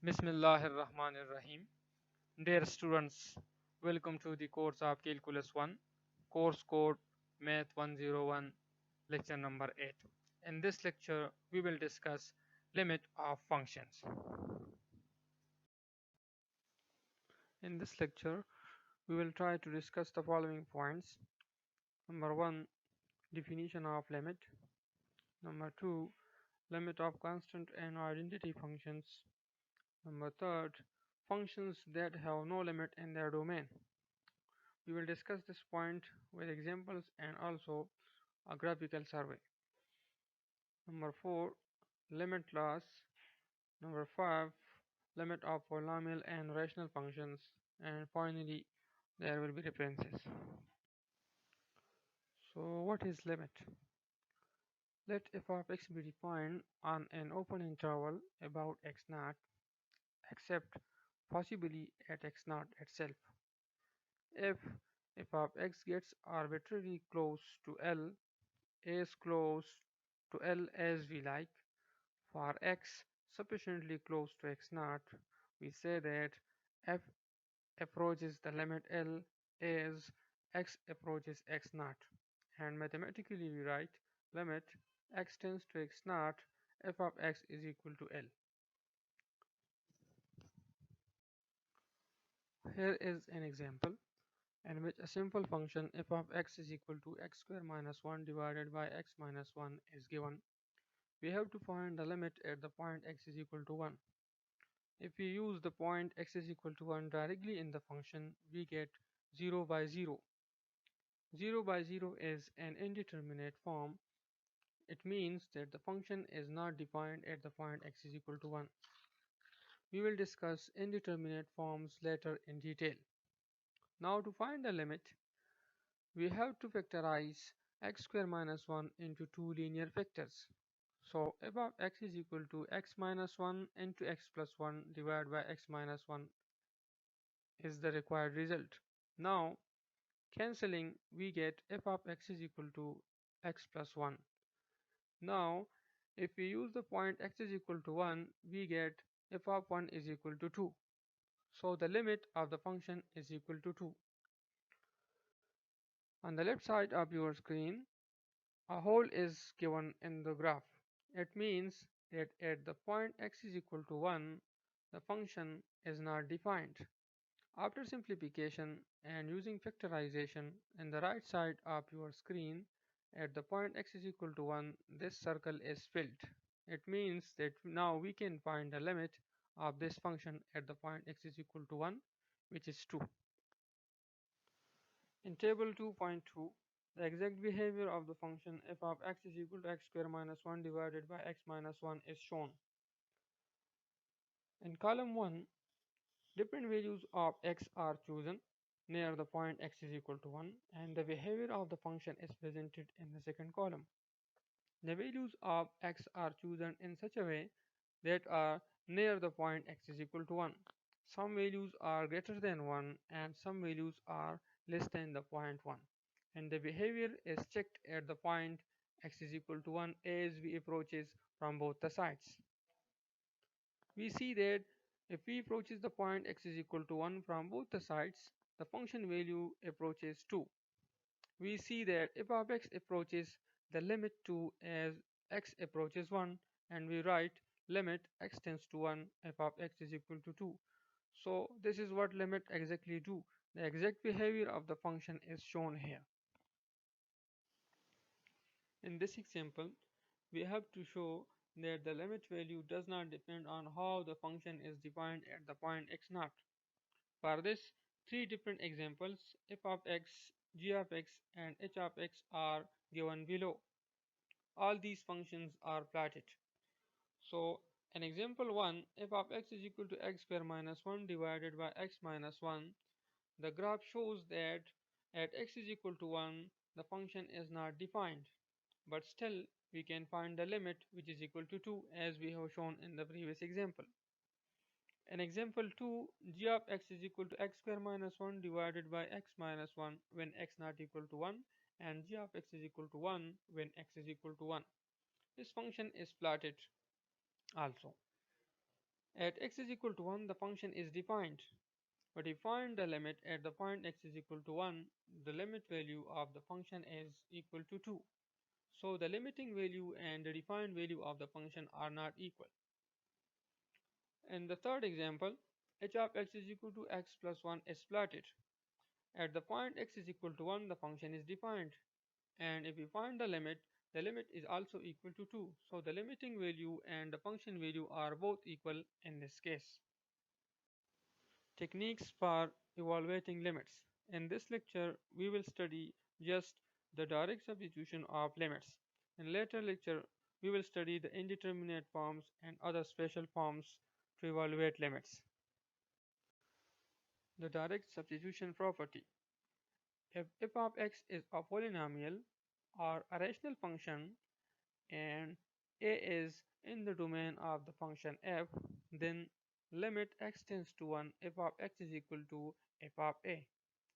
Bismillahirrahmanirrahim. Dear students, welcome to the course of Calculus 1, course code Math 101, lecture number 8. In this lecture, we will discuss limit of functions. In this lecture, we will try to discuss the following points. Number 1, definition of limit. Number 2, limit of constant and identity functions. Number 3, functions that have no limit in their domain. We will discuss this point with examples and also a graphical survey. Number 4, limit laws. Number 5, limit of polynomial and rational functions. And finally, there will be references. So what is limit? Let f of x be defined on an open interval about x naught, except possibly at x naught itself. If f of x gets arbitrarily close to L, as close to L as we like, for x sufficiently close to x naught, we say that f approaches the limit L as x approaches x naught, and mathematically we write limit x tends to x naught f of x is equal to L. Here is an example in which a simple function f of x is equal to x square minus 1 divided by x minus 1 is given. We have to find the limit at the point x is equal to 1. If we use the point x is equal to 1 directly in the function, we get 0 by 0. 0 by 0 is an indeterminate form. It means that the function is not defined at the point x is equal to 1. We will discuss indeterminate forms later in detail. Now to find the limit, we have to factorize x square minus 1 into two linear factors. So f of x is equal to x minus 1 into x plus 1 divided by x minus 1 is the required result. Now cancelling, we get f of x is equal to x plus 1. Now if we use the point x is equal to 1, we get f of 1 is equal to 2. So the limit of the function is equal to 2. On the left side of your screen, a hole is given in the graph. It means that at the point x is equal to 1, the function is not defined. After simplification and using factorization in the right side of your screen, at the point x is equal to 1, this circle is filled. It means that now we can find the limit of this function at the point x is equal to 1, which is 2. In table 2.2, the exact behavior of the function f of x is equal to x square minus 1 divided by x minus 1 is shown. In column 1, different values of x are chosen near the point x is equal to 1, and the behavior of the function is presented in the second column. The values of x are chosen in such a way that are near the point x is equal to 1. Some values are greater than 1 and some values are less than the point 1, and the behavior is checked at the point x is equal to 1 as we approaches from both the sides. We see that if we approaches the point x is equal to 1 from both the sides, the function value approaches 2. We see that f of x approaches the limit 2 as x approaches 1, and we write limit x tends to 1 f of x is equal to 2. So this is what limit exactly do. The exact behavior of the function is shown here. In this example, we have to show that the limit value does not depend on how the function is defined at the point x naught. For this, three different examples f of x, g of x, and h of x are given below. All these functions are plotted. So in example 1, f of x is equal to x square minus 1 divided by x minus 1. The graph shows that at x is equal to 1, the function is not defined, but still we can find the limit, which is equal to 2, as we have shown in the previous example. In example 2, g of x is equal to x square minus 1 divided by x minus 1 when x not equal to 1, and g of x is equal to 1 when x is equal to 1. This function is plotted also. At x is equal to 1, the function is defined. But if we find the limit at the point x is equal to 1, the limit value of the function is equal to 2. So the limiting value and the defined value of the function are not equal. In the third example, h of x is equal to x plus 1 is plotted. At the point x is equal to 1, the function is defined. And if we find the limit is also equal to 2. So the limiting value and the function value are both equal in this case. Techniques for evaluating limits. In this lecture, we will study just the direct substitution of limits. In later lecture, we will study the indeterminate forms and other special forms to evaluate limits. The direct substitution property. If f of x is a polynomial or a rational function and a is in the domain of the function f, then limit x tends to 1 f of x is equal to f of a.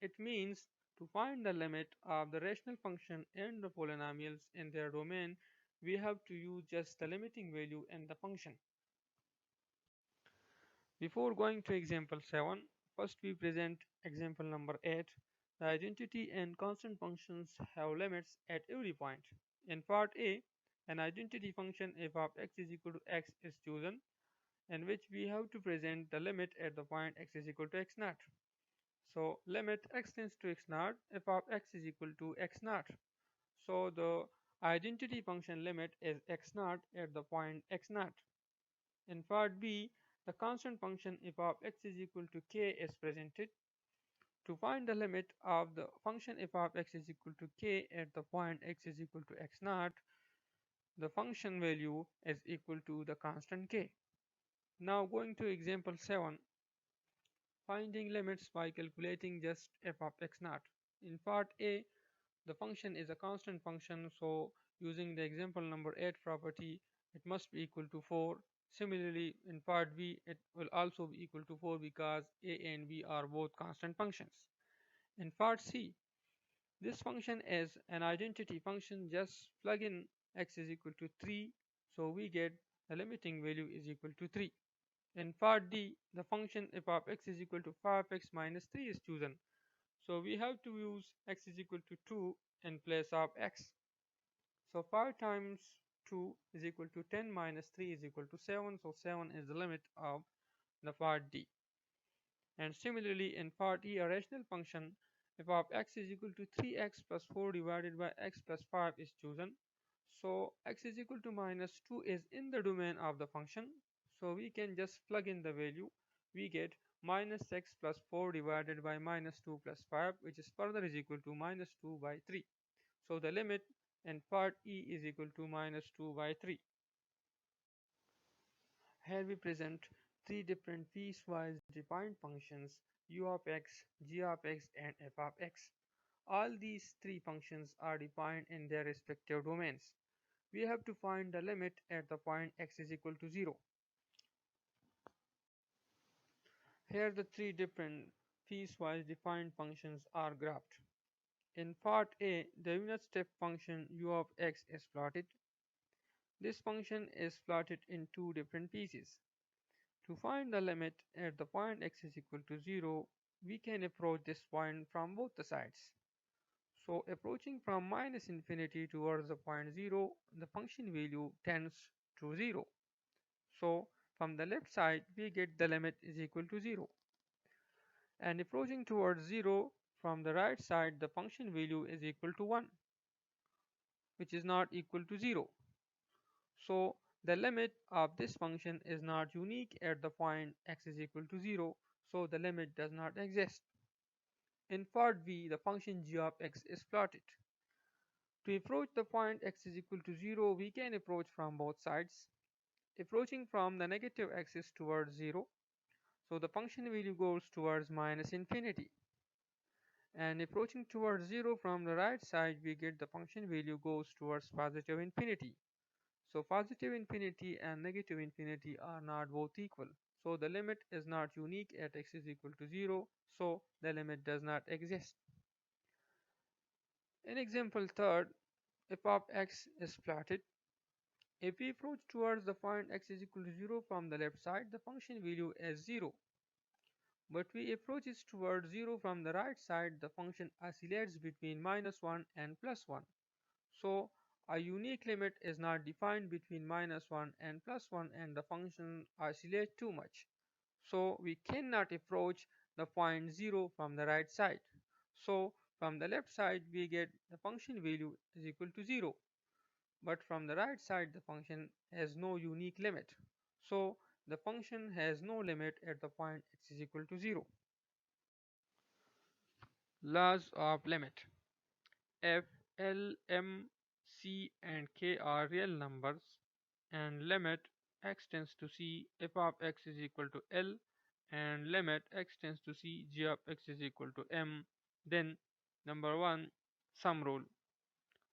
It means to find the limit of the rational function and the polynomials in their domain, we have to use just the limiting value in the function. Before going to example 7, first we present example number 8. The identity and constant functions have limits at every point. In part A, an identity function f of x is equal to x is chosen, in which we have to present the limit at the point x is equal to x naught. So limit x tends to x naught, f of x is equal to x naught. So the identity function limit is x naught at the point x naught. In part B, the constant function f of x is equal to k is presented. To find the limit of the function f of x is equal to k at the point x is equal to x naught, the function value is equal to the constant k. Now going to example 7, finding limits by calculating just f of x naught. In part A, the function is a constant function, so using the example number 8 property, it must be equal to 4. Similarly, in part B, it will also be equal to 4 because a and b are both constant functions. In part C, this function is an identity function. Just plug in x is equal to 3, so we get the limiting value is equal to 3. In part D, the function f of x is equal to 5x minus 3 is chosen. So we have to use x is equal to 2 in place of x. So 5 times 2 is equal to 10 minus 3 is equal to 7. So 7 is the limit of the part D. And similarly in part E, a rational function f of x is equal to 3x plus 4 divided by x plus 5 is chosen. So x is equal to minus 2 is in the domain of the function. So we can just plug in the value. We get minus x plus 4 divided by minus 2 plus 5, which is further is equal to minus 2 by 3. So the limit in part E is equal to minus 2 by 3. Here we present three different piecewise defined functions u of x, g of x, and f of x. All these three functions are defined in their respective domains. We have to find the limit at the point x is equal to 0. Here the three different piecewise defined functions are graphed. In part A, the unit step function u of x is plotted. This function is plotted in two different pieces. To find the limit at the point x is equal to 0, we can approach this point from both the sides. So approaching from minus infinity towards the point 0, the function value tends to 0. So from the left side, we get the limit is equal to 0. And approaching towards 0, from the right side, the function value is equal to 1, which is not equal to 0. So the limit of this function is not unique at the point x is equal to 0, so the limit does not exist. In part B, the function g of x is plotted. To approach the point x is equal to 0, we can approach from both sides. Approaching from the negative axis towards 0, so the function value goes towards minus infinity. And approaching towards 0 from the right side, we get the function value goes towards positive infinity. So positive infinity and negative infinity are not both equal. So the limit is not unique at x is equal to 0, so the limit does not exist. In example third, f of x is plotted. If we approach towards the point x is equal to 0 from the left side, the function value is 0. But we approach it towards 0 from the right side, the function oscillates between -1 and +1. So a unique limit is not defined between -1 and +1 and the function oscillates too much. So we cannot approach the point 0 from the right side. So from the left side we get the function value is equal to 0. But from the right side the function has no unique limit. So the function has no limit at the point x is equal to 0. Laws of limit. If L, M, C and K are real numbers and limit x tends to C f of x is equal to L and limit x tends to C g of x is equal to M, then number 1, sum rule.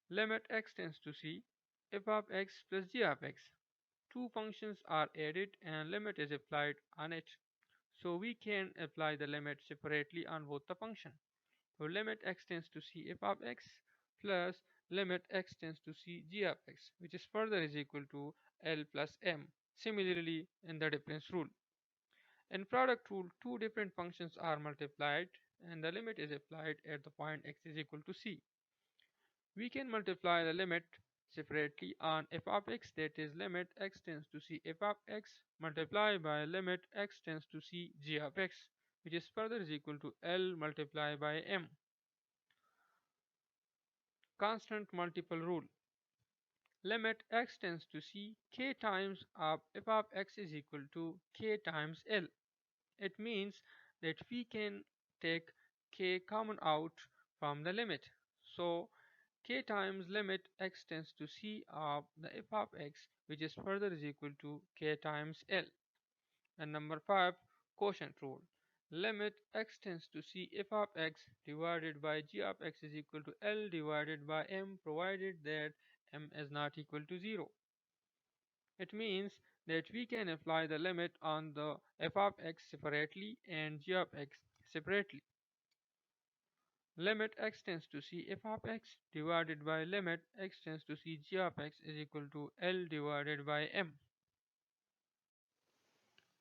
Limit x tends to C f of x plus g of x. Two functions are added and limit is applied on it. So we can apply the limit separately on both the function. So limit x tends to C f of x plus limit x tends to C g of x, which is further is equal to L plus M. Similarly, in the difference rule. In product rule, two different functions are multiplied and the limit is applied at the point x is equal to C. We can multiply the limit separately on f of x, that is limit x tends to C f of x multiplied by limit x tends to C g of x, which is further is equal to L multiplied by M. Constant multiple rule. Limit x tends to C k times of f of x is equal to k times L. It means that we can take k common out from the limit. So k times limit x tends to C of the f of x, which is further is equal to k times L. And number 5, quotient rule. Limit x tends to C f of x divided by g of x is equal to L divided by M, provided that M is not equal to 0. It means that we can apply the limit on the f of x separately and g of x separately. Limit x tends to C f of x divided by limit x tends to C g of x is equal to L divided by M.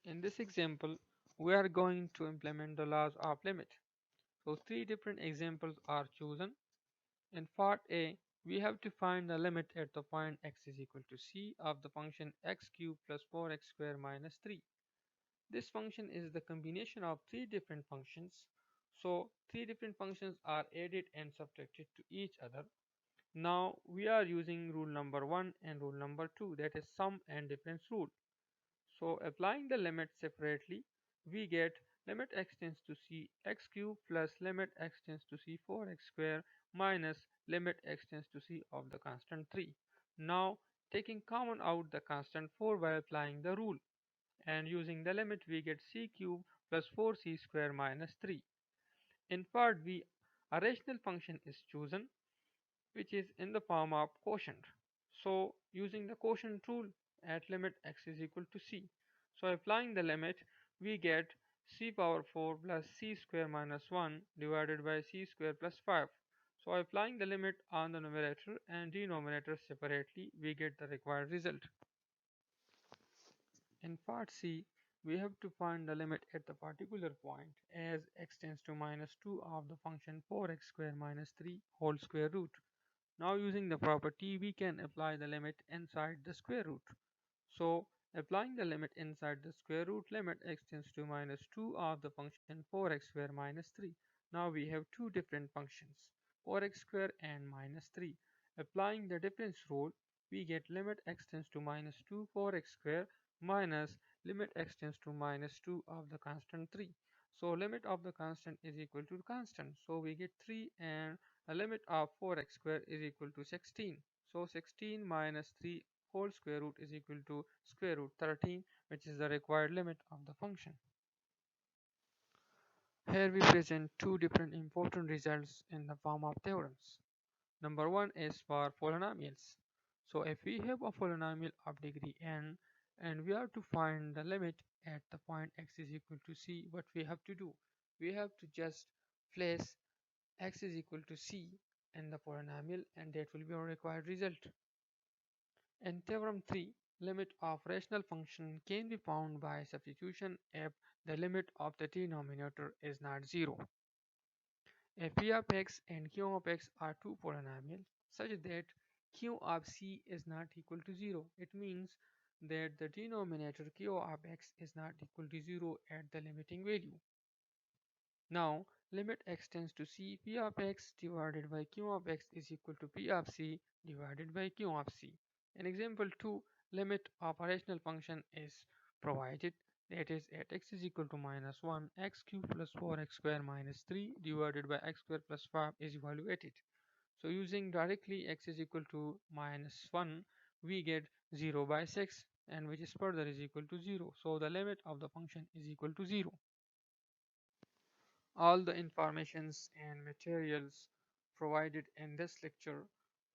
In this example, we are going to implement the laws of limit. So three different examples are chosen. In part A, we have to find the limit at the point x is equal to C of the function x cubed plus 4x squared minus 3. This function is the combination of three different functions. So three different functions are added and subtracted to each other. Now we are using rule number 1 and rule number 2, that is sum and difference rule. So applying the limit separately, we get limit x tends to C x cubed plus limit x tends to C 4x squared minus limit x tends to C of the constant 3. Now taking common out the constant 4 by applying the rule and using the limit, we get c cubed plus 4c squared minus 3. In part B, a rational function is chosen which is in the form of quotient. So using the quotient rule at limit x is equal to c. So applying the limit, we get c power 4 plus c square minus 1 divided by c square plus 5. So applying the limit on the numerator and denominator separately, we get the required result. In part C, we have to find the limit at the particular point as x tends to minus 2 of the function 4x squared minus 3 whole square root. Now using the property, we can apply the limit inside the square root. So applying the limit inside the square root, limit x tends to minus 2 of the function 4x squared minus 3. Now we have two different functions, 4x squared and minus 3. Applying the difference rule, we get limit x tends to minus 2 4x squared minus limit x tends to minus 2 of the constant 3. So limit of the constant is equal to constant. So we get 3 and a limit of 4x squared is equal to 16. So 16 minus 3 whole square root is equal to square root 13, which is the required limit of the function. Here we present two different important results in the form of theorems. Number 1 is for polynomials. So if we have a polynomial of degree n and we are to find the limit at the point x is equal to c, what we have to do? We have to just place x is equal to c in the polynomial and that will be our required result. In theorem 3, limit of rational function can be found by substitution if the limit of the denominator is not 0. If p of x and q of x are two polynomials such that q of c is not equal to 0, it means that the denominator q of x is not equal to 0 at the limiting value. Now, limit x tends to c, p of x divided by q of x is equal to p of c divided by q of c. In example 2, limit of a rational function is provided, that is at x is equal to minus 1, x cubed plus 4x square minus 3 divided by x square plus 5 is evaluated. So using directly x is equal to minus 1, we get 0 by 6, and which is further is equal to 0. So the limit of the function is equal to 0. All the informations and materials provided in this lecture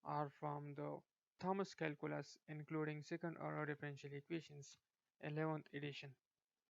are from the Thomas Calculus, including second order differential equations, 11th edition.